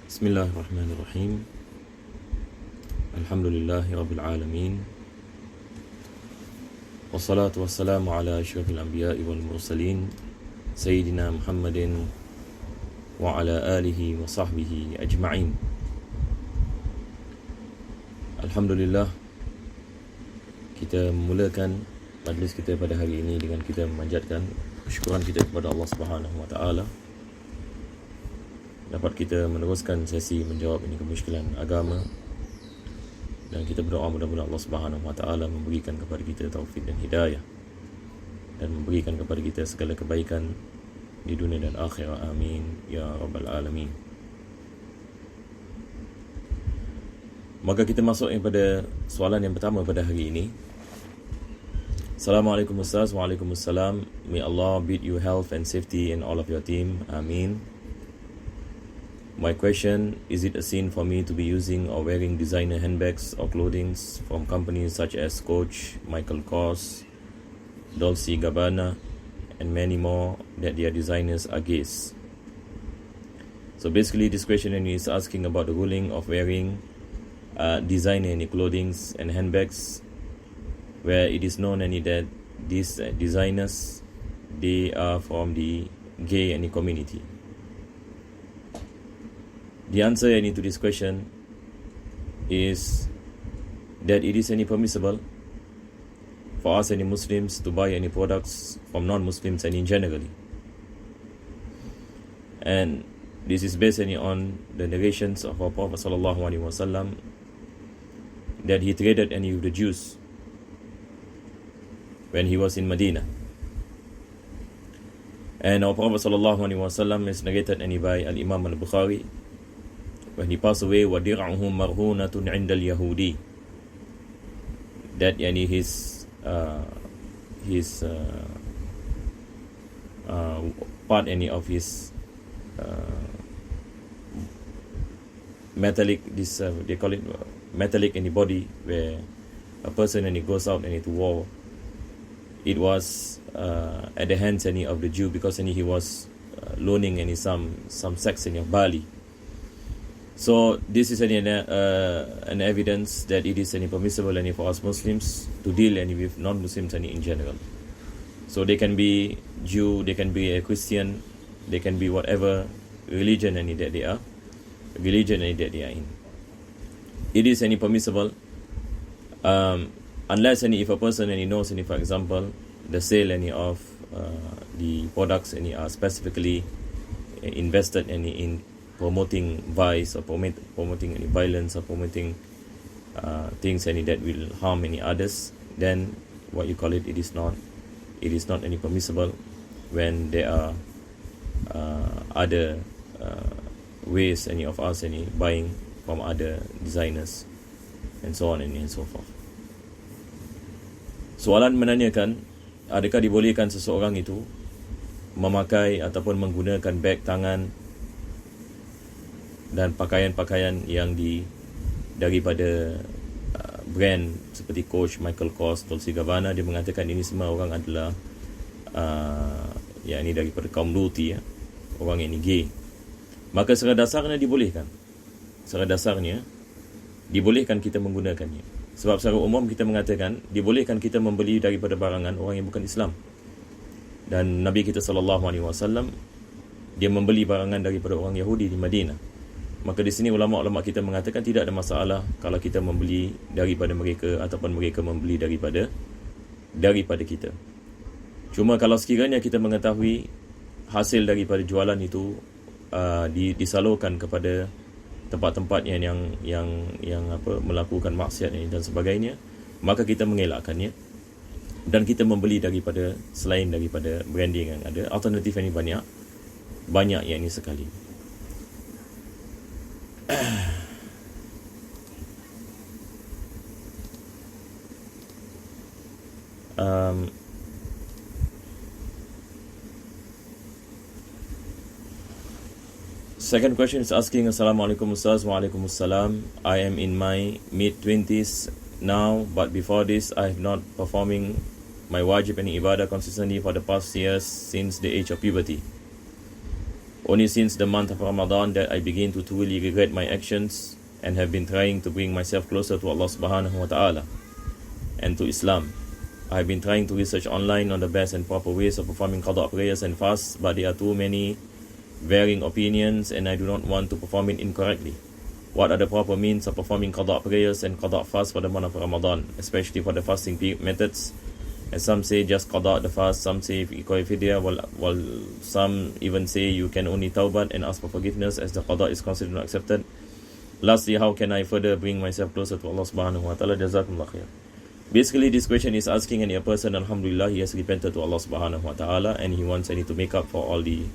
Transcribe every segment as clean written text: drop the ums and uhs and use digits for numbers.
Bismillahirrahmanirrahim. Alhamdulillahi Rabbil Alamin. Wassalatu wassalamu ala asyrafil anbiya'i wal mursalin Sayyidina Muhammadin wa ala alihi wa sahbihi ajma'in. Alhamdulillah, kita memulakan majlis kita pada hari ini dengan kita memanjatkan syukuran kita kepada Allah Subhanahu wa taala dapat kita meneruskan sesi menjawab ini kemusykilan agama, dan kita berdoa mudah-mudahan Allah Subhanahu wa taala memberikan kepada kita taufik dan hidayah dan memberikan kepada kita segala kebaikan di dunia dan akhirat. Amin ya rabbal alamin. Maka kita masuk kepada soalan yang pertama pada hari ini. Assalamualaikum Ustaz. Waalaikumsalam. May Allah bid you health and safety in all of your team. Amin. My question, is it a sin for me to be using or wearing designer handbags or clothing from companies such as Coach, Michael Kors, Dolce & Gabbana, and many more that their designers are gays? So basically this question is asking about the ruling of wearing designer clothing and handbags, where it is known that these designers, they are from the gay community. The answer to this question is that it is permissible for us Muslims to buy any products from non-Muslims in generally. And this is based on the narrations of our Prophet sallallahu alaihi wasallam that he traded with the Jews when he was in Medina. And our Prophet sallallahu alaihi wasallam is narrated by Al-Imam Al-Bukhari when he passed away, وَدِرْعُهُ مَرْهُونَةٌ عِنْدَ الْيَهُودِي, that his part of his metallic, this they call it metallic body, where a person he goes out to war, it was at the hands of the Jew, because he was loaning some sex of Bali. So this is an evidence that it is permissible for us Muslims to deal with non-Muslims in general. So they can be Jew, they can be a Christian, they can be whatever religion that they are, that they are in. It is permissible unless if a person knows for example the sale of the products are specifically invested in promoting vice or promoting any violence or promoting things that will harm others, then what you call it is not permissible when there are other ways of us buying from other designers and so on and so forth. Soalan menanyakan, adakah dibolehkan seseorang itu memakai ataupun menggunakan beg tangan dan pakaian-pakaian yang daripada brand seperti Coach, Michael Kors, Dolce & Gabbana. Dia mengatakan ini semua orang adalah daripada kaum luti, orang yang gay. Maka secara dasarnya dibolehkan. Secara dasarnya dibolehkan kita menggunakannya. Sebab secara umum kita mengatakan dibolehkan kita membeli daripada barangan orang yang bukan Islam. Dan Nabi kita SAW, dia membeli barangan daripada orang Yahudi di Madinah. Maka di sini ulama-ulama kita mengatakan tidak ada masalah kalau kita membeli daripada mereka ataupun mereka membeli daripada kita. Cuma kalau sekiranya kita mengetahui hasil daripada jualan itu disalurkan kepada tempat-tempat yang melakukan maksiat dan sebagainya, maka kita mengelakkannya dan kita membeli daripada selain daripada branding yang ada. Alternatif ini banyak yang ini sekali. Second question is asking, Assalamualaikum Ustaz. Waalaikumsalam. I am in my mid-20s now, but before this I have not performing my wajib and ibadah consistently for the past years since the age of puberty. Only since the month of Ramadan that I begin to truly regret my actions and have been trying to bring myself closer to Allah subhanahu wa ta'ala and to Islam. I have been trying to research online on the best and proper ways of performing qada prayers and fasts, but there are too many varying opinions and I do not want to perform it incorrectly. What are the proper means of performing qada prayers and qada fasts for the month of Ramadan, especially for the fasting methods? And some say just qada the fast, some say equal fidya, while some even say you can only tawbat and ask for forgiveness as the qada is considered not accepted. Lastly, how can I further bring myself closer to Allah subhanahu wa ta'ala? Jazakumullah khair. Basically, this question is asking any person, alhamdulillah, he has repented to Allah subhanahu wa ta'ala and he wants to make up for all the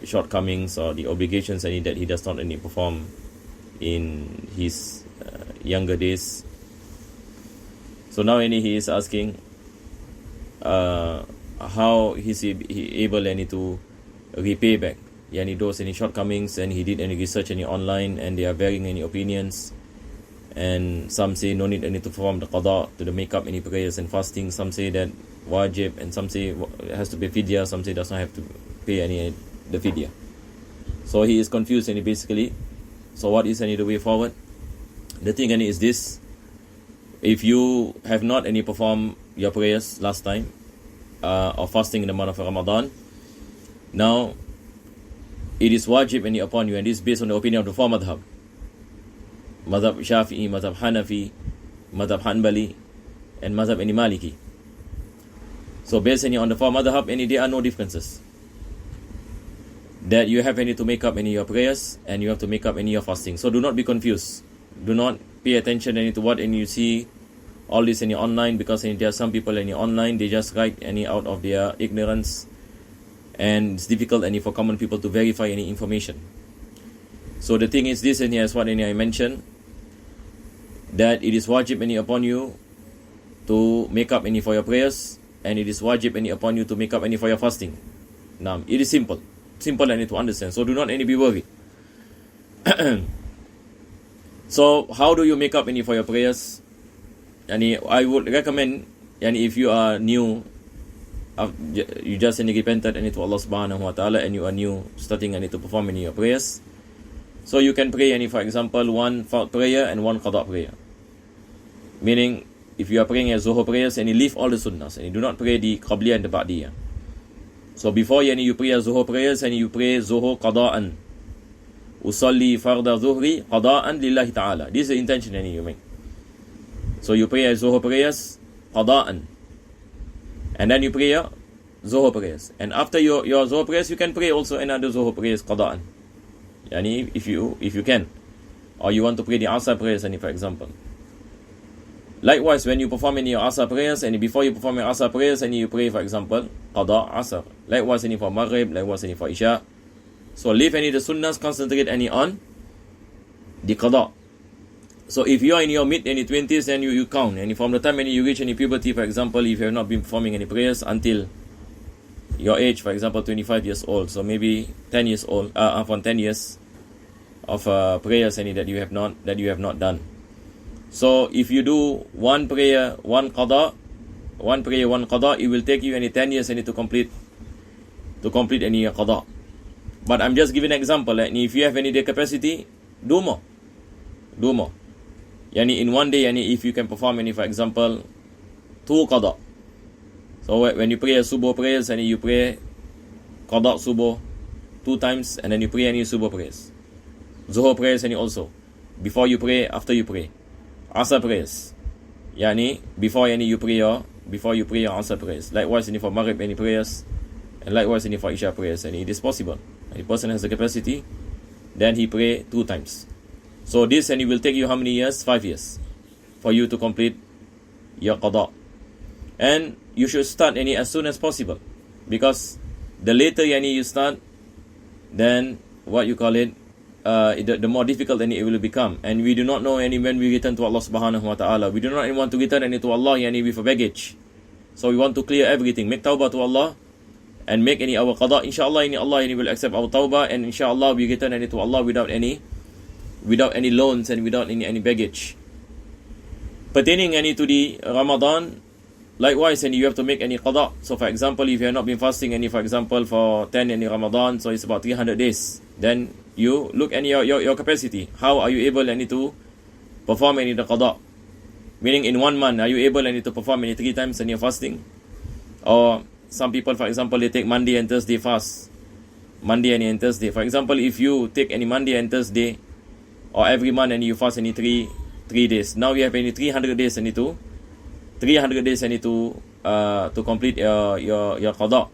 shortcomings or the obligations that he does not perform in his younger days. So now he is asking how is he able to repay back those any shortcomings, and he did any research online and they are varying any opinions, and some say no need to perform the qada to the make up any prayers and fasting, some say that wajib, and some say it has to be fidya, some say does not have to pay the fidya. So he is confused basically. So what is the way forward? The thing is this: if you have not performed your prayers last time or fasting in the month of Ramadan, now it is wajib upon you, and this is based on the opinion of the four madhab: madhab Shafi'i, madhab Hanafi, madhab Hanbali, and madhab Maliki. So based on the four madhab, there are no differences. That you have to make up your prayers and you have to make up your fasting. So do not be confused. Do not pay attention to what you see all this online, because there are some people online, they just write out of their ignorance, and it's difficult for common people to verify any information. So the thing is this, and here's what I mentioned, that it is wajib upon you to make up for your prayers, and it is wajib upon you to make up for your fasting. Now it is simple to understand, so do not be worried. So how do you make up for your prayers? I would recommend, if you are new, you just repented to Allah subhanahu wa ta'ala, and you are new starting to perform your prayers, so you can pray for example one fard prayer and one qada prayer. Meaning, if you are praying as Zuhur prayers and you leave all the sunnahs and you do not pray the qabliyah and the ba'diyah. So before you pray Zuhur prayers and you pray Zuhur qada'an, usalli farda zuhri qada'an lillahi ta'ala. This is the intention you make. So you pray Zuhur prayers qada'an, and then you pray Zuhur prayers, and after your Zuhur prayers you can pray also another Zuhur prayers qada'an, if you can, or you want to pray the Asr prayers for example. Likewise, when you perform your Asr prayers, and before you perform your Asr prayers and you pray for example qada Asr, likewise for Maghrib, likewise for Isha. So leave the sunnahs, concentrate on the qada. So if you are in your mid 20s, then you count, and from the time when you reach puberty, for example, if you have not been performing any prayers until your age, for example 25 years old, so maybe 10 years old, from 10 years of prayers that you have not done. So if you do one prayer, one qada, it will take you 10 years to complete any qada. But I'm just giving an example. If you have the capacity, do more. In one day, if you can perform for example 2 qada. So when you pray subuh prayers and you pray qada subuh 2 times, and then you pray subuh prayers, Zuhur prayers also, before you pray, after you pray, Asr prayers, before you pray your Asr prayers, likewise for Maghrib prayers, and likewise for Isha prayers, and it is possible. A person has the capacity, then he pray 2 times. So this it will take you how many years? 5 years for you to complete your qada. And you should start as soon as possible, because the later you start, then what you call it, the more difficult it will become. And we do not know when we return to Allah subhanahu wa ta'ala. We do not want to return to Allah with a baggage. So we want to clear everything, make tawbah to Allah, and make our qada. Inshallah Allah will accept our tawbah, and inshallah we return to Allah without any loans and without any baggage. Pertaining to the Ramadan, likewise, and you have to make any qada. So for example, if you have not been fasting any, for example, for 10 any Ramadan, so it's about 300 days. Then you look at your capacity. How are you able any to perform any the qada? Meaning in 1 month, are you able any to perform any 3 times any fasting? Or some people, for example, they take Monday and Thursday fast. Monday and Thursday. For example, if you take any Monday and Thursday, or every month and you fast any 3 days, now you have any 300 days and to 300 days and to complete your qada.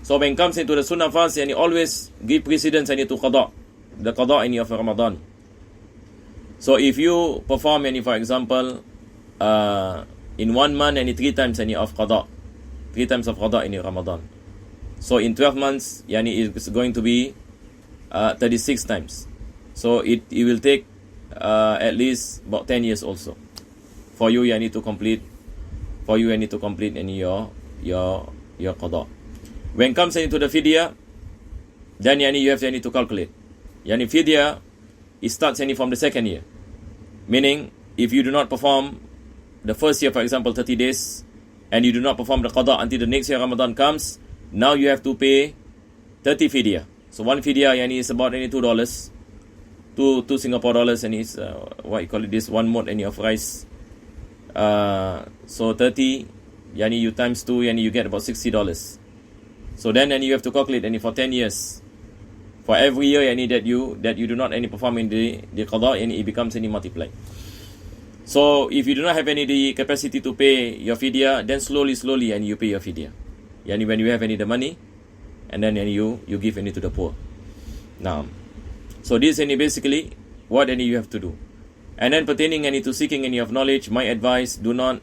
So when it comes into the sunnah fast, and you always give precedence and to qada, the qada in of Ramadan. So if you perform any, for example, in 1 month and 3 times any of qada, 3 times of qada in Ramadan. So in 12 months, yani it's going to be 36 times. So it will take at least about 10 years also for you yani to complete. For you need to complete any your qada. When it comes into the fidya, then you have to calculate. Yani fidya, it starts from the 2nd year. Meaning, if you do not perform the first year, for example, 30 days, and you do not perform the qada until the next year Ramadan comes, now you have to pay 30 fidya. So one fidya is about $2, two Singapore dollars, and it's what you call it, this 1 mod of rice. So 30, you times 2, you get about $60. So then you have to calculate for 10 years. For every year that you do not perform in the qada, it becomes multiplied. So if you do not have the capacity to pay your fidya, then slowly you pay your fidya. When you have the money, and then you give to the poor. Now, so this basically what you have to do. And then pertaining to seeking of knowledge, my advice, do not,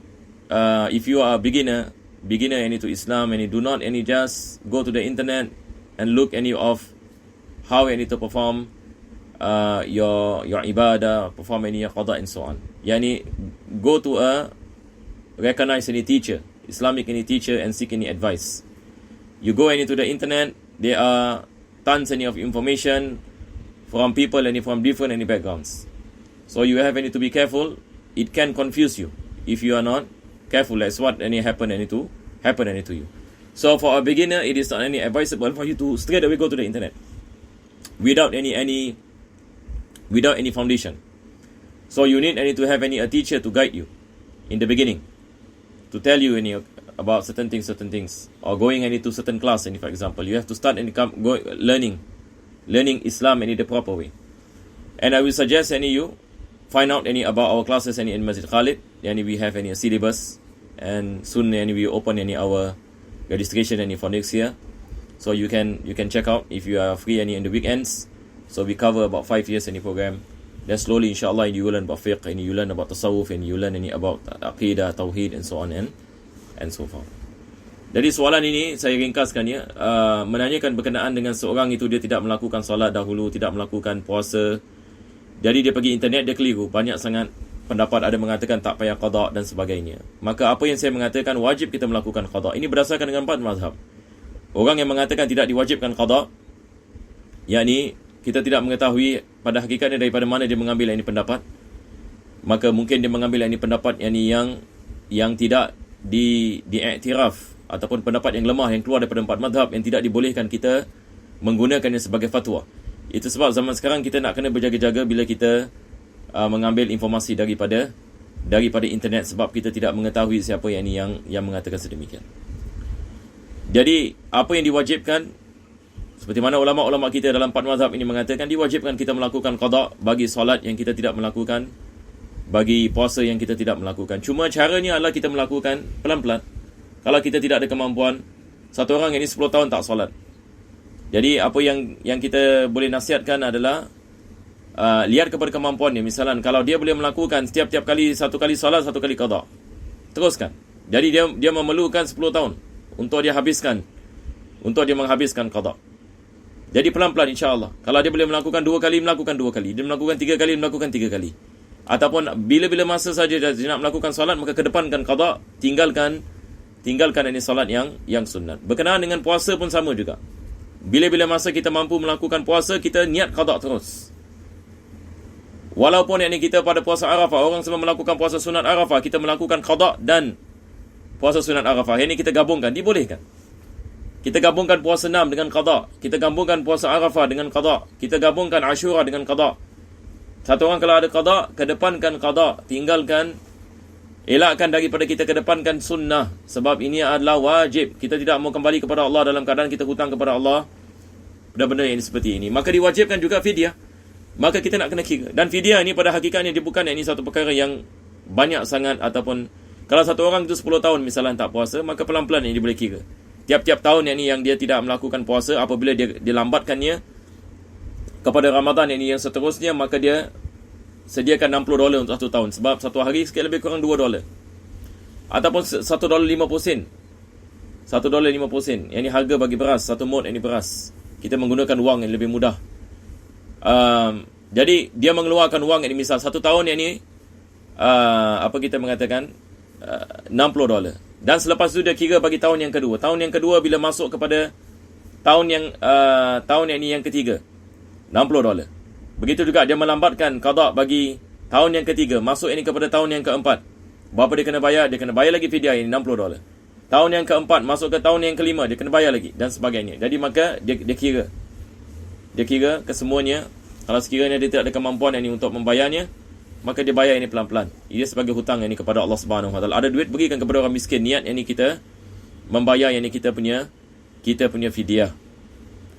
if you are a beginner to Islam, do not just go to the internet and look of how to perform your ibadah, perform your qada and so on. Go to a recognized teacher, Islamic teacher, and seek advice. You go to the internet, there are tons of information from people from different backgrounds. So you have to be careful. It can confuse you if you are not careful. That's what happen to you. So for a beginner, it is not advisable for you to straight away go to the internet without any foundation. So you need to have a teacher to guide you in the beginning, to tell you about certain things, or going to certain class. For example, you have to start learning Islam in the proper way. And I will suggest you find out about our classes in Masjid Khalid. We have a syllabus, and soon we open our registration for next year. So you can check out if you are free in the weekends. So we cover about 5 years in the program. Then slowly, inshallah, you learn about fiqh, and you learn about tasawwuf, and you learn about aqidah, tauhid, and so on and so forth. Jadi soalan ini saya ringkaskan menanyakan berkenaan dengan seorang itu dia tidak melakukan solat dahulu, tidak melakukan puasa. Jadi dia pergi internet, dia keliru. Banyak sangat pendapat, ada mengatakan tak payah qada dan sebagainya. Maka apa yang saya mengatakan, wajib kita melakukan qada. Ini berdasarkan dengan 4 mazhab. Orang yang mengatakan tidak diwajibkan qada, yakni kita tidak mengetahui pada hakikatnya daripada mana dia mengambil ini pendapat. Maka mungkin dia mengambil ini pendapat yang tidak diiktiraf, ataupun pendapat yang lemah yang keluar daripada 4 mazhab, yang tidak dibolehkan kita menggunakannya sebagai fatwa. Itu sebab zaman sekarang kita nak kena berjaga-jaga bila kita mengambil informasi daripada internet, sebab kita tidak mengetahui siapa yang mengatakan sedemikian. Jadi apa yang diwajibkan, seperti mana ulama-ulama kita dalam 4 mazhab ini mengatakan, diwajibkan kita melakukan qada bagi solat yang kita tidak melakukan, bagi puasa yang kita tidak melakukan. Cuma caranya adalah kita melakukan pelan-pelan. Kalau kita tidak ada kemampuan, satu orang ini 10 tahun tak solat. Jadi apa yang kita boleh nasihatkan adalah lihat kepada kemampuannya. Misalnya kalau dia boleh melakukan setiap kali, 1 kali solat, 1 kali qada, teruskan. Jadi dia memerlukan 10 tahun untuk dia menghabiskan qada. Jadi pelan-pelan, insya-Allah. Kalau dia boleh melakukan 2 kali, melakukan 2 kali. Dia melakukan 3 kali, melakukan 3 kali. Ataupun bila-bila masa saja dia nak melakukan solat, maka kedepankan qada, tinggalkan ini solat yang sunat. Berkenaan dengan puasa pun sama juga. Bila-bila masa kita mampu melakukan puasa, kita niat qada terus. Walaupun kita pada puasa Arafah, orang semua melakukan puasa sunat Arafah, kita melakukan qada dan puasa sunat Arafah. Ini kita gabungkan, dibolehkan. Kita gabungkan puasa 6 dengan qada. Kita gabungkan puasa Arafah dengan qada. Kita gabungkan Ashura dengan qada. Satu orang kalau ada qada, kedepankan qada, tinggalkan, elakkan daripada kita kedepankan sunnah. Sebab ini adalah wajib. Kita tidak mau kembali kepada Allah dalam keadaan kita hutang kepada Allah benda-benda yang seperti ini. Maka diwajibkan juga fidyah. Maka kita nak kena kira. Dan fidyah ini pada hakikatnya dia bukan ini satu perkara yang banyak sangat, ataupun kalau satu orang itu 10 tahun misalnya tak puasa, maka pelan-pelan ini dia boleh kira. Tiap-tiap tahun yang dia tidak melakukan puasa, apabila dia lambatkannya kepada Ramadan yang seterusnya, maka dia sediakan $60 untuk satu tahun. Sebab satu hari sikit lebih kurang $2. Ataupun $1.50. $1.50. Yang ini harga bagi beras, satu mod ini beras. Kita menggunakan wang yang lebih mudah. Jadi dia mengeluarkan wang ini, misal satu tahun yang ini apa kita mengatakan $60. Dan selepas itu dia kira bagi tahun yang kedua. Tahun yang kedua bila masuk kepada tahun yang ini yang ketiga, $60. Begitu juga dia melambatkan qada bagi tahun yang ketiga, masuk ini kepada tahun yang keempat. Berapa dia kena bayar? Dia kena bayar lagi fidyah ini $60. Tahun yang keempat masuk ke tahun yang kelima, dia kena bayar lagi dan sebagainya. Jadi maka dia kira. Dia kira kesemuanya. Kalau sekiranya dia tidak ada kemampuan ini untuk membayarnya, maka dia bayar ini pelan-pelan. Ia sebagai hutang ini kepada Allah Subhanahu Wa Taala. Ada duit berikan kepada orang miskin. Niat ini kita membayar ini kita punya fidyah.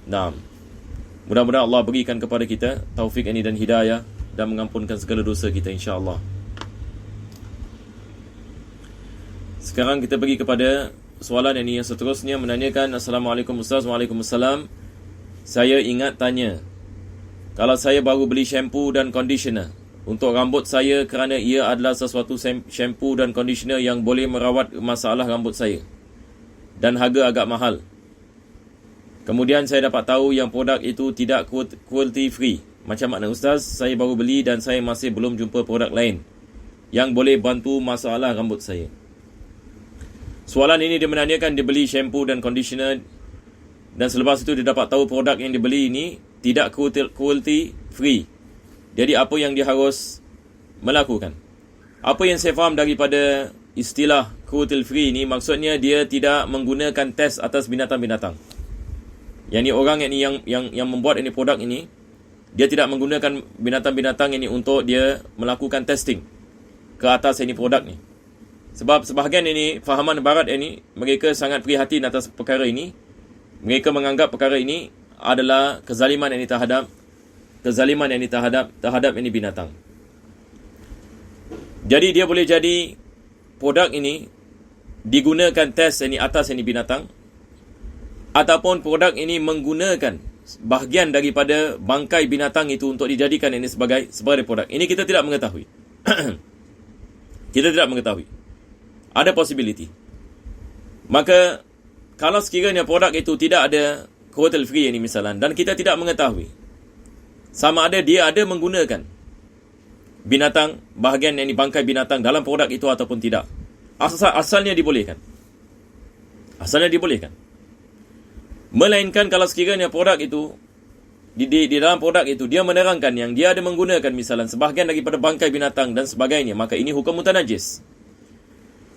Nah, mudah-mudahan Allah berikan kepada kita taufik ini dan hidayah dan mengampunkan segala dosa kita insya-Allah. Sekarang kita pergi kepada soalan ini yang seterusnya, menanyakan, Assalamualaikum Ustaz. Waalaikumsalam. Saya ingat tanya, kalau saya baru beli shampoo dan conditioner untuk rambut saya kerana ia adalah sesuatu shampoo dan conditioner yang boleh merawat masalah rambut saya dan harga agak mahal. Kemudian saya dapat tahu yang produk itu tidak cruelty free. Macam mana Ustaz? Saya baru beli dan saya masih belum jumpa produk lain yang boleh bantu masalah rambut saya. Soalan ini dia menanyakan dia beli shampoo dan conditioner dan selepas itu dia dapat tahu produk yang dia beli ini tidak cruelty free. Jadi apa yang dia harus melakukan? Apa yang saya faham daripada istilah cruelty free ini, maksudnya dia tidak menggunakan test atas binatang-binatang. Yang ni orang yang membuat ini produk ini, dia tidak menggunakan binatang-binatang ini untuk dia melakukan testing ke atas ini produk ni. Sebab sebahagian ini fahaman barat ini, mereka sangat prihatin atas perkara ini. Mereka menganggap perkara ini adalah kezaliman yang terhadap ini binatang. Jadi dia boleh jadi produk ini digunakan test ini atas ini binatang, ataupun produk ini menggunakan bahagian daripada bangkai binatang itu untuk dijadikan ini sebagai produk. Ini kita tidak mengetahui. Kita tidak mengetahui. Ada possibility. Maka kalau sekiranya produk itu tidak ada cruelty free ini misalnya, dan kita tidak mengetahui sama ada dia ada menggunakan binatang, bahagian yang bangkai binatang dalam produk itu ataupun tidak, asalnya dibolehkan. Asalnya dibolehkan. Melainkan kalau sekiranya produk itu di dalam produk itu dia menerangkan yang dia ada menggunakan misalnya sebahagian daripada bangkai binatang dan sebagainya, maka ini hukum mutanajis.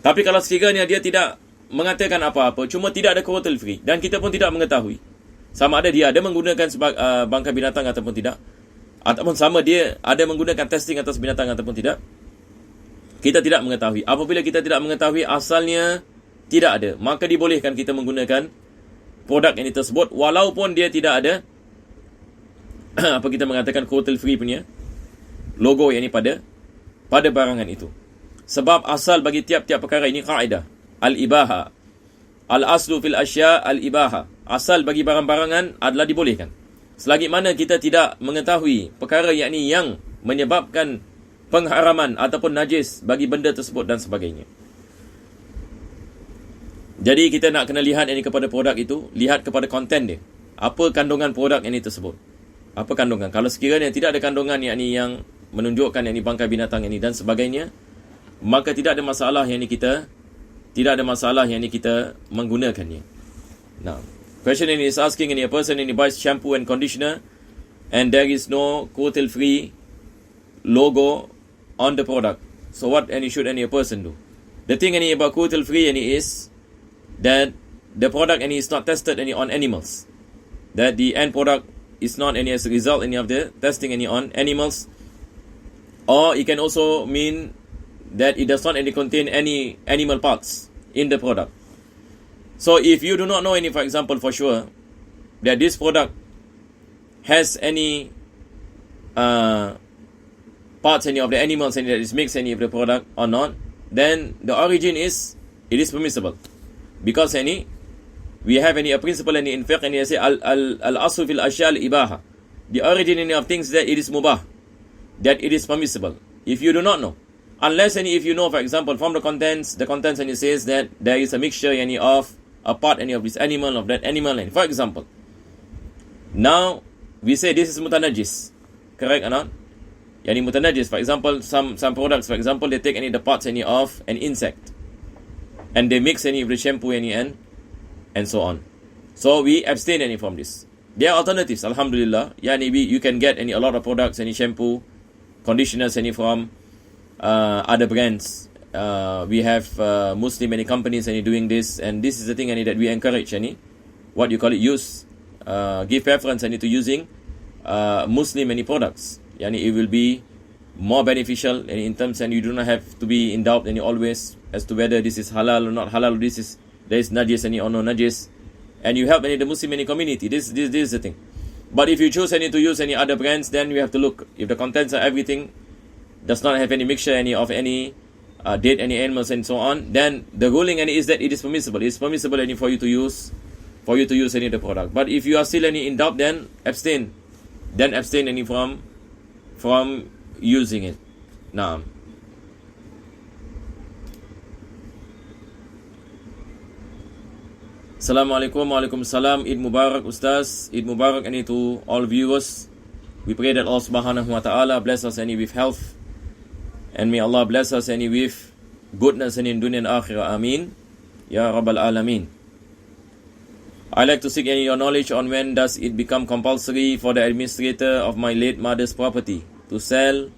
Tapi kalau sekiranya dia tidak mengatakan apa-apa, cuma tidak ada cruelty free, dan kita pun tidak mengetahui sama ada dia ada menggunakan bangkai binatang ataupun tidak, ataupun sama dia ada menggunakan testing atas binatang ataupun tidak, kita tidak mengetahui. Apabila kita tidak mengetahui asalnya tidak ada, maka dibolehkan kita menggunakan produk ini tersebut walaupun dia tidak ada apa kita mengatakan cruelty free punya logo yang ini pada barangan itu. Sebab asal bagi tiap-tiap perkara ini kaedah al-ibaha. Al-aslu fil asya' al-ibaha. Asal bagi barang-barangan adalah dibolehkan. Selagi mana kita tidak mengetahui perkara yang menyebabkan pengharaman ataupun najis bagi benda tersebut dan sebagainya. Jadi kita nak kena lihat ini kepada produk itu, lihat kepada konten dia. Apa kandungan produk ini tersebut? Apa kandungan? Kalau sekiranya tidak ada kandungan yang menunjukkan bangkai binatang ini dan sebagainya, maka tidak ada masalah kita menggunakannya. Now, question ini is asking a person buys shampoo and conditioner and there is no cruelty free logo on the product. So what should any person do? The thing any about cruelty free any is that the product any is not tested any on animals. That the end product is not any as a result any of the testing any on animals. Or it can also mean that it does not any contain any animal parts in the product. So if you do not know any, for example, for sure, that this product has any parts any of the animals and that is mixed any of the product or not, then the origin is, it is permissible. Because we have a principle in fiqh and say al-asl fil ashya al-ibaha. The origin of things that it is mubah, that it is permissible. If you do not know, unless if you know, for example, from the contents and it says that there is a mixture of a part of this animal, of that animal, and for example, now we say this is mutanajis, correct or not? Mutanajis, for example, some products, for example, they take the parts of an insect and they mix of the shampoo and so on. So we abstain from this. There are alternatives, alhamdulillah. You can get a lot of products, shampoo, conditioners from other brands. We have Muslim companies doing this, and this is the thing that we encourage what you call it, use, give preference to using Muslim products. It will be more beneficial in terms, and you do not have to be in doubt always as to whether this is halal or not halal. There is najis or no najis, and you help the Muslim community. This is the thing. But if you choose to use any other brands, then you have to look if the contents of everything does not have any mixture of any date, any animals and so on. Then the ruling is that it is permissible. It is permissible for you to use any of the product. But if you are still in doubt, then abstain. Then abstain from using it. Naam. Assalamualaikum, waalaikumsalam. Eid Mubarak, Ustaz. Eid Mubarak to all viewers. We pray that Allah subhanahu wa ta'ala bless us with health, and may Allah bless us with goodness in dunya and akhirah. Ameen. Ya Rabbal Alameen. I like to seek your knowledge on when does it become compulsory for the administrator of my late mother's property to sell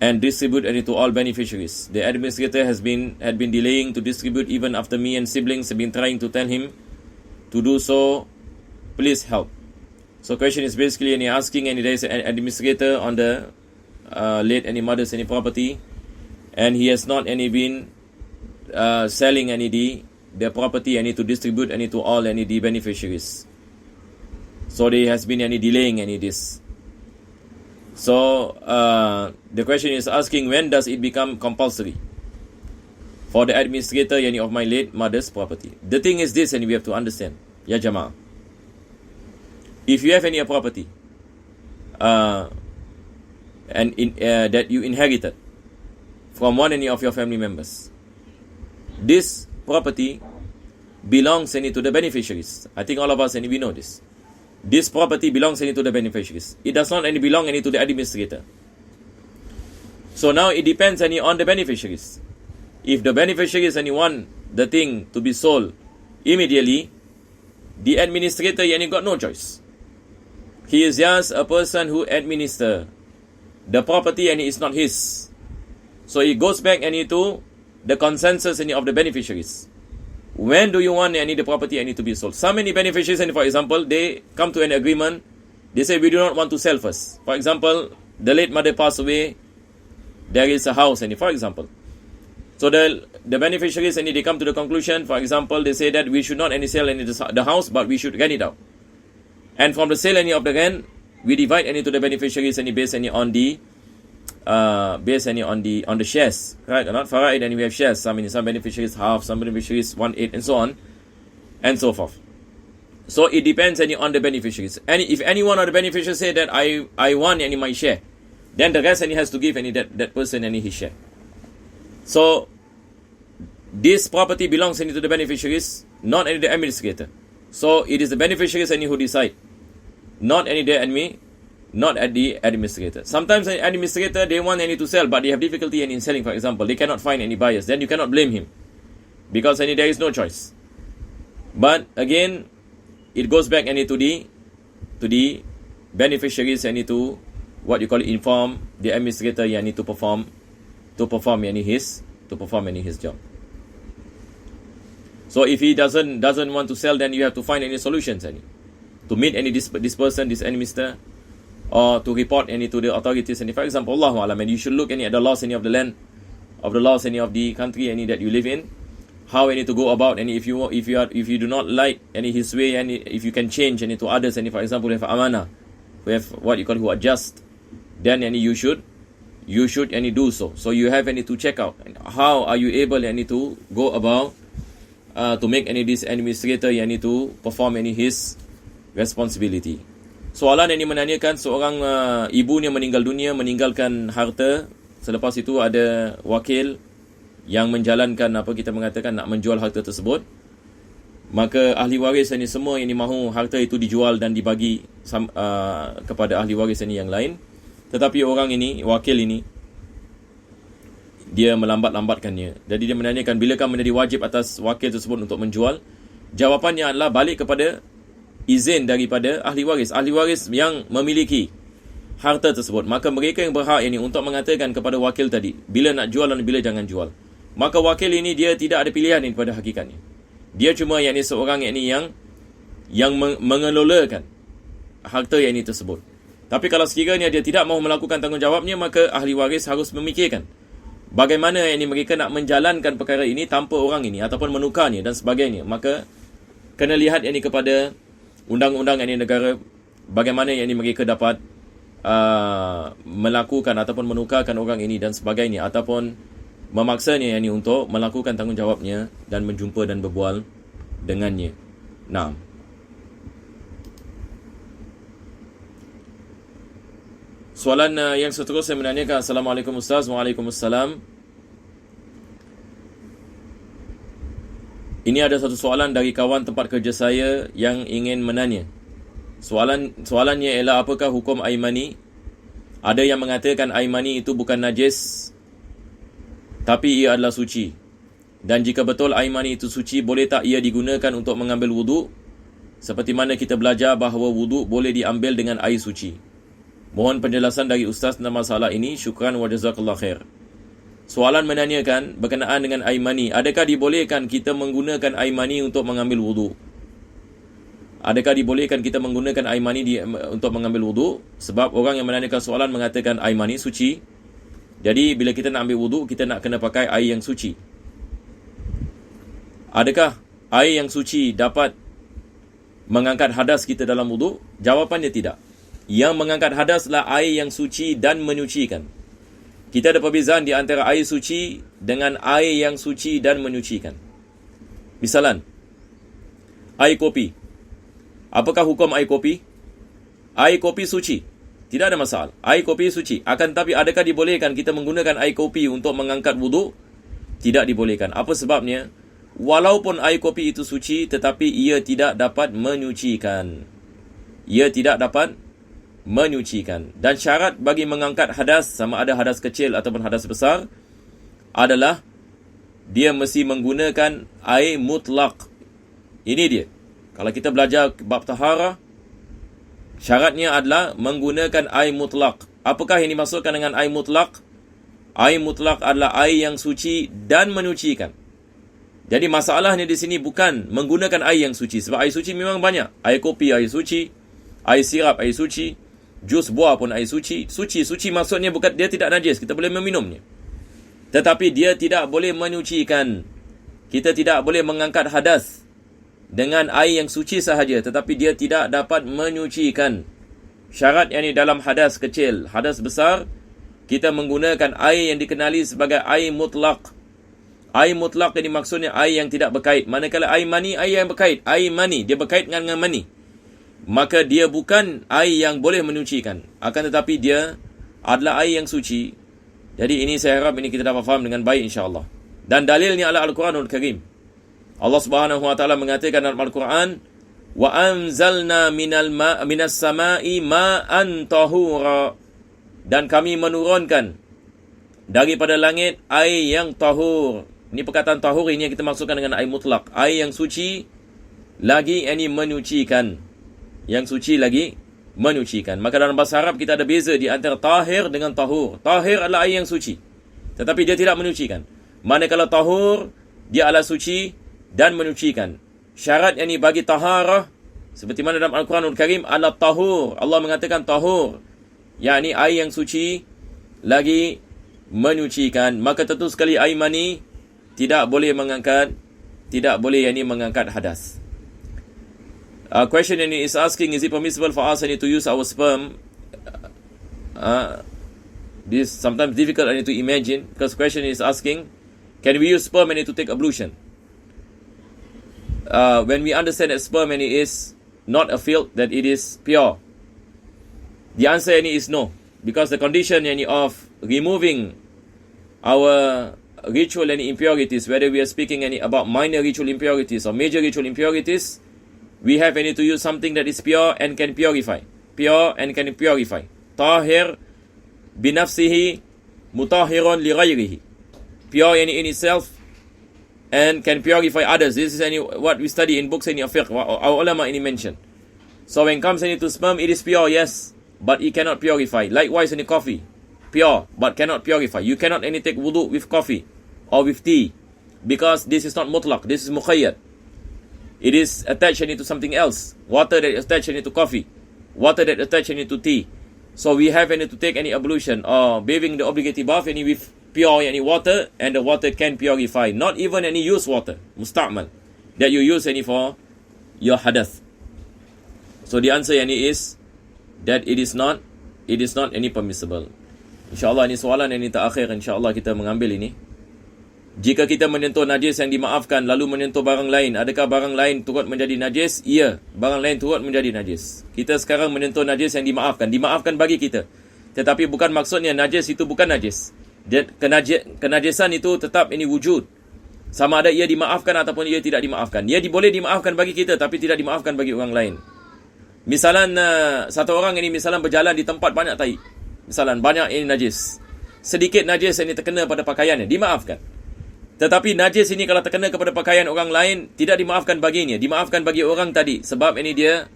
and distribute to all beneficiaries. The administrator had been delaying to distribute even after me and siblings have been trying to tell him to do so. Please help. So question is basically asking, there is an administrator on the late mother's property, and he has not been selling the property to distribute to all the beneficiaries. So there has been delaying this. So the question is asking, when does it become compulsory for the administrator of my late mother's property? The thing is this, and we have to understand, ya Jama'ah. If you have any property that you inherited from one of your family members, this property belongs to the beneficiaries. I think all of us we know this. This property belongs to the beneficiaries. It does not belong to the administrator. So now it depends on the beneficiaries. If the beneficiaries want the thing to be sold immediately, the administrator got no choice. He is just a person who administers the property, and it is not his. So it goes back to the consensus of the beneficiaries. When do you want the property to be sold? Some many beneficiaries, for example, they come to an agreement. They say, we do not want to sell first. For example, the late mother passed away. There is a house, for example. So the beneficiaries, they come to the conclusion. For example, they say that we should not sell the house, but we should rent it out. And from the sale of the rent, we divide to the beneficiaries based on the shares, right or not? Faraid, and we have shares. Some beneficiaries half, some beneficiaries 1/8, and so on and so forth. So it depends on the beneficiaries. And if any one of the beneficiaries say that I want my share, then the rest has to give that person his share. So this property belongs to the beneficiaries, not the administrator. So it is the beneficiaries who decide, not at the administrator. Sometimes the administrator, they want to sell, but they have difficulty in selling, for example. They cannot find any buyers. Then you cannot blame him, because there is no choice. But again, it goes back to the beneficiaries to what you call inform the administrator to perform to perform his job. So if he doesn't want to sell, then you have to find any solutions to meet this person, this minister, or to report to the authorities. And for example, Allahu Alam, and you should look at the laws of the land, of the laws of the country that you live in, how to go about, and if you do not like his way, and if you can change to others, and for example, if amana, we have what you call who are just, then you should do so. So you have to check out how are you able to go about to make this administrator to perform his responsibility. Soalan yang menanyakan seorang ibunya meninggal dunia, meninggalkan harta, selepas itu ada wakil yang menjalankan kita mengatakan nak menjual harta tersebut, maka ahli waris semua yang mahu harta itu dijual dan dibagi kepada ahli waris yang lain, tetapi orang wakil dia melambatkannya. Jadi dia menanyakan, bilakah menjadi wajib atas wakil tersebut untuk menjual? Jawapannya adalah balik kepada izin daripada ahli waris yang memiliki harta tersebut. Maka mereka yang berhak untuk mengatakan kepada wakil tadi bila nak jual dan bila jangan jual. Maka wakil dia tidak ada pilihan pada hakikatnya. Dia cuma seorang yang mengelolakan harta tersebut. Tapi kalau sekiranya dia tidak mahu melakukan tanggungjawabnya, maka ahli waris harus memikirkan bagaimana mereka nak menjalankan perkara ini tanpa orang ataupun menukarnya dan sebagainya. Maka kena lihat kepada undang-undang negara, bagaimana mereka dapat melakukan ataupun menukarkan orang dan sebagainya, ataupun memaksanya untuk melakukan tanggungjawabnya dan menjumpa dan berbual dengannya. Nah, soalan yang seterusnya menanyakan, Assalamualaikum Ustaz. Waalaikumsalam. Ini ada satu soalan dari kawan tempat kerja saya yang ingin menanya. Soalannya ialah, apakah hukum air mani? Ada yang mengatakan air mani itu bukan najis, tapi ia adalah suci. Dan jika betul air mani itu suci, boleh tak ia digunakan untuk mengambil wuduk? Seperti mana kita belajar bahawa wuduk boleh diambil dengan air suci. Mohon penjelasan dari Ustaz tentang masalah ini. Syukran wa jazakallah khair. Soalan menanyakan berkenaan dengan air mani. Adakah dibolehkan kita menggunakan air mani untuk mengambil wuduk? Adakah dibolehkan kita menggunakan air mani untuk mengambil wuduk? Sebab orang yang menanyakan soalan mengatakan air mani suci. Jadi bila kita nak ambil wuduk, kita nak kena pakai air yang suci. Adakah air yang suci dapat mengangkat hadas kita dalam wuduk? Jawapannya tidak. Yang mengangkat hadas adalah air yang suci dan menyucikan. Kita ada perbezaan di antara air suci dengan air yang suci dan menyucikan. Misalan, air kopi. Apakah hukum air kopi? Air kopi suci, tidak ada masalah. Air kopi suci. Akan tetapi adakah dibolehkan kita menggunakan air kopi untuk mengangkat wuduk? Tidak dibolehkan. Apa sebabnya? Walaupun air kopi itu suci, tetapi ia tidak dapat menyucikan. Ia tidak dapat menyucikan. Dan syarat bagi mengangkat hadas, sama ada hadas kecil ataupun hadas besar, adalah dia mesti menggunakan air mutlak. Ini dia. Kalau kita belajar bab taharah, syaratnya adalah menggunakan air mutlak. Apakah yang dimaksudkan dengan air mutlak? Air mutlak adalah air yang suci dan menyucikan. Jadi masalahnya di sini bukan menggunakan air yang suci. Sebab air suci memang banyak. Air kopi, air suci. Air sirap, air suci. Jus buah pun air suci. Suci maksudnya bukan dia tidak najis. Kita boleh meminumnya. Tetapi dia tidak boleh menyucikan. Kita tidak boleh mengangkat hadas dengan air yang suci sahaja, tetapi dia tidak dapat menyucikan. Syarat yang dalam hadas kecil. Hadas besar, kita menggunakan air yang dikenali sebagai air mutlak. Air mutlak ini maksudnya air yang tidak berkait. Manakala air mani, air yang berkait. Air mani, dia berkait dengan mani. Maka dia bukan air yang boleh menyucikan. Akan tetapi dia adalah air yang suci. Jadi ini saya harap ini kita dapat faham dengan baik insyaAllah. Dan dalilnya adalah Al-Quranul Karim. Allah Subhanahu wa taala mengatakan dalam Al-Quran, wa anzalna minas sama'i ma'an tahura, dan kami menurunkan daripada langit air yang tahur. Ini perkataan tahur ini yang kita maksudkan dengan air mutlak. Air yang suci lagi ini menyucikan. Yang suci lagi menyucikan. Maka dalam bahasa Arab kita ada beza di antara tahir dengan tahur. Tahir adalah air yang suci, tetapi dia tidak menyucikan. Manakala tahur, dia adalah suci dan menyucikan. Syarat yang bagi taharah, seperti mana dalam Al-Quranul Karim, adalah tahur. Allah mengatakan tahur, yakni air yang suci lagi menyucikan. Maka tentu sekali air mani tidak boleh mengangkat hadas. Question ini is asking, is it permissible for us to use our sperm? This is sometimes difficult to imagine, because question is asking, can we use sperm to take ablution? When we understand that sperm is not a filth, that it is pure, the answer is no, because the condition of removing our ritual impurities, whether we are speaking about minor ritual impurities or major ritual impurities, we have to use something that is pure and can purify. Tahir binafsihi mutahhirun li ghairihi. Pure in itself and can purify others. This is what we study in books of fiqh, our ulama mention. So when it comes to sperm, it is pure, yes, but it cannot purify. Likewise in coffee, pure but cannot purify. You cannot take wudu with coffee or with tea, because this is not mutlaq, this is muqayyad. It is attached to something else. Water that is attached to coffee, water that is attached to tea. So we have to take ablution or bathing, the obligatory bath with pure water, and the water can purify. Not even used water, musta'mal, that you use for your hadath. So the answer is that it is not permissible. InsyaAllah ini soalan yang terakhir, insyaAllah kita mengambil ini. Jika kita menyentuh najis yang dimaafkan lalu menyentuh barang lain, adakah barang lain turut menjadi najis? Ya, barang lain turut menjadi najis. Kita sekarang menyentuh najis yang dimaafkan bagi kita. Tetapi bukan maksudnya najis itu bukan najis. Kenajisan itu tetap wujud. Sama ada ia dimaafkan ataupun ia tidak dimaafkan. Ia boleh dimaafkan bagi kita, tapi tidak dimaafkan bagi orang lain. Misalan satu orang misalan berjalan di tempat banyak tai. Misalan banyak najis. Sedikit najis yang terkena pada pakaiannya, dimaafkan. Tetapi najis ini kalau terkena kepada pakaian orang lain, tidak dimaafkan baginya. Dimaafkan bagi orang tadi, sebab dia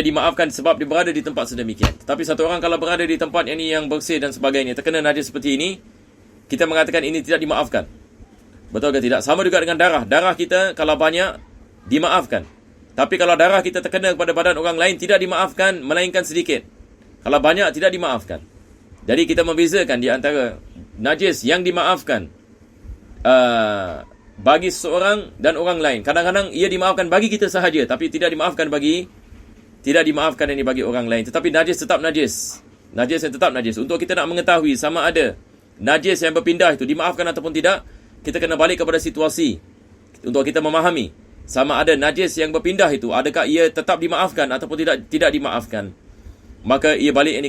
dimaafkan sebab dia berada di tempat sedemikian. Tetapi satu orang kalau berada di tempat yang bersih dan sebagainya, terkena najis seperti ini, kita mengatakan ini tidak dimaafkan. Betul ke tidak? Sama juga dengan darah. Darah kita kalau banyak, dimaafkan. Tapi kalau darah kita terkena kepada badan orang lain, tidak dimaafkan, melainkan sedikit. Kalau banyak, tidak dimaafkan. Jadi kita membezakan di antara najis yang dimaafkan bagi seorang dan orang lain. Kadang-kadang ia dimaafkan bagi kita sahaja, tapi tidak dimaafkan bagi orang lain. Tetapi najis tetap najis. Najis yang tetap najis. Untuk kita nak mengetahui sama ada najis yang berpindah itu dimaafkan ataupun tidak, kita kena balik kepada situasi untuk kita memahami sama ada najis yang berpindah itu, adakah ia tetap dimaafkan ataupun tidak dimaafkan. Maka ia balik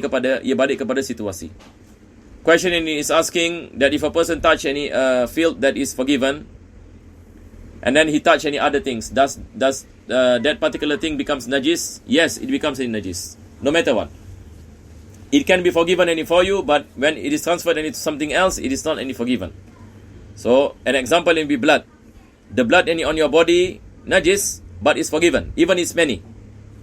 kepada situasi. Question ini is asking that if a person touch any filth that is forgiven, and then he touch any other things, does that particular thing becomes najis? Yes, it becomes najis, no matter what. It can be forgiven for you, but when it is transferred into something else, it is not forgiven. So an example will be blood. The blood on your body najis, but is forgiven, even it's many.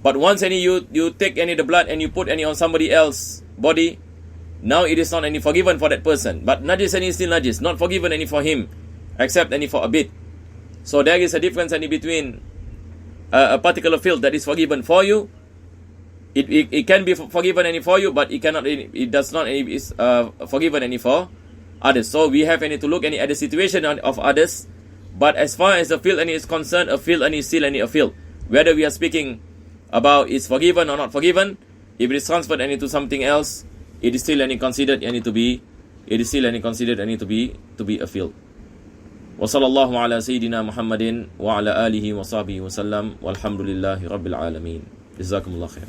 But once you take the blood and you put on somebody else's body, now it is not forgiven for that person. But najis is still najis, not forgiven for him, except for a bit. So there is a difference between a particular filth that is forgiven for you. It can be forgiven for you, but it does not is forgiven for others. So we have to look at the situation of others. But as far as the filth is concerned, a filth is still a filth. Whether we are speaking about is forgiven or not forgiven, if it is transferred into something else, it is still considered to be a filth. Wa sallallahu ala sayyidina Muhammadin wa ala alihi wa sahbihi wa sallam walhamdulillahi rabbil alamin. Jazakumullah khair.